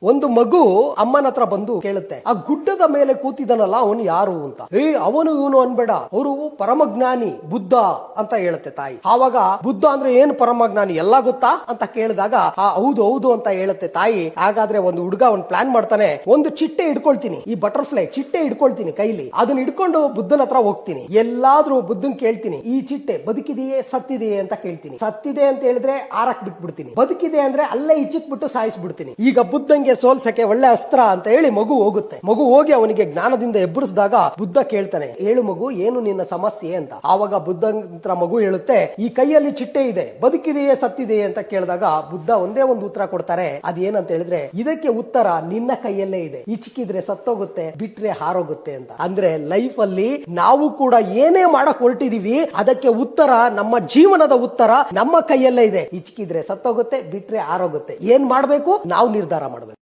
ಒಂದು ಮಗು ಅಮ್ಮನ ಹತ್ರ ಬಂದು ಕೇಳುತ್ತೆ, ಆ ಗುಡ್ಡದ ಮೇಲೆ ಕೂತಿದನಲ್ಲ ಅವನು ಯಾರು ಅಂತ. ಅವನು ಇವನು ಅನ್ಬೇಡ, ಅವರು ಪರಮಜ್ಞಾನಿ ಬುದ್ಧ ಅಂತ ಹೇಳುತ್ತೆ ತಾಯಿ. ಆವಾಗ ಬುದ್ಧ ಅಂದ್ರೆ ಏನು ಪರಮಜ್ಞಾನಿ ಎಲ್ಲ ಗೊತ್ತಾ ಅಂತ ಕೇಳಿದಾಗ ಹೌದು ಹೌದು ಅಂತ ಹೇಳುತ್ತೆ ತಾಯಿ. ಹಾಗಾದ್ರೆ ಒಂದು ಹುಡುಗ ಒಂದು ಪ್ಲಾನ್ ಮಾಡ್ತಾನೆ, ಒಂದು ಚಿಟ್ಟೆ ಹಿಡ್ಕೊಳ್ತೀನಿ, ಈ ಬಟರ್ಫ್ಲೈ ಚಿಟ್ಟೆ ಹಿಡ್ಕೊಳ್ತೀನಿ ಕೈಲಿ, ಅದನ್ನ ಹಿಡ್ಕೊಂಡು ಬುದ್ಧನ ಹತ್ರ ಹೋಗ್ತೀನಿ, ಎಲ್ಲಾದ್ರೂ ಬುದ್ಧನ್ ಕೇಳ್ತೀನಿ, ಈ ಚಿಟ್ಟೆ ಬದುಕಿದೆಯೇ ಸತ್ತಿದೆಯೇ ಅಂತ ಕೇಳ್ತೀನಿ. ಸತ್ತಿದೆ ಅಂತ ಹೇಳಿದ್ರೆ ಆರಕ್ ಬಿಟ್ಬಿಡ್ತೀನಿ, ಬದುಕಿದೆ ಅಂದ್ರೆ ಅಲ್ಲೇ ಇಚ್ಚಿಟ್ಬಿಟ್ಟು ಸಾಯಿಸ್ಬಿಡ್ತೀನಿ. ಈಗ ಬುದ್ಧಂಗೆ ಸೋಲ್ಸಕ್ಕೆ ಒಳ್ಳೆ ಅಸ್ತ್ರ ಅಂತ ಹೇಳಿ ಮಗು ಹೋಗುತ್ತೆ. ಮಗು ಹೋಗಿ ಅವನಿಗೆ ಜ್ಞಾನದಿಂದ ಎಬ್ಬರಿಸಿದಾಗ ಬುದ್ಧ ಕೇಳ್ತಾನೆ, ಹೇಳು ಮಗು ಏನು ನಿನ್ನ ಸಮಸ್ಯೆ ಅಂತ. ಆವಾಗ ಬುದ್ಧನ ಹತ್ರ ಮಗು ಹೇಳುತ್ತೆ, ಈ ಕೈಯಲ್ಲಿ ಚಿಟ್ಟೆ ಇದೆ, ಬದುಕಿದೆಯೇ ಸತ್ತಿದೆಯೇ ಅಂತ ಕೇಳಿದಾಗ ಬುದ್ಧ ಒಂದೇ ಒಂದು ಉತ್ತರ ಕೊಡ್ತಾರೆ. ಅದೇನಂತ ಹೇಳಿದ್ರೆ, ಇದಕ್ಕೆ ಉತ್ತರ ನಿನ್ನ ಕೈಯಲ್ಲೇ ಇದೆ, ಇಚ್ಕಿದ್ರೆ ಸತ್ತೋಗುತ್ತೆ, ಬಿಟ್ರೆ ಹಾರೋಗುತ್ತೆ ಅಂತ. ಅಂದ್ರೆ ಲೈಫ್ ಅಲ್ಲಿ ನಾವು ಕೂಡ ಏನೇ ಮಾಡಕ್ ಹೊರಟಿದೀವಿ ಅದಕ್ಕೆ ಉತ್ತರ, ನಮ್ಮ ಜೀವನದ ಉತ್ತರ ನಮ್ಮ ಕೈಯಲ್ಲೇ ಇದೆ. ಇಚ್ಕಿದ್ರೆ ಸತ್ತೋಗುತ್ತೆ, ಬಿಟ್ರೆ ಹಾರೋಗುತ್ತೆ. ಏನ್ ಮಾಡ್ಬೇಕು ನಾವು ನಿರ್ಧಾರ ಮಾಡ್ಬೇಕು.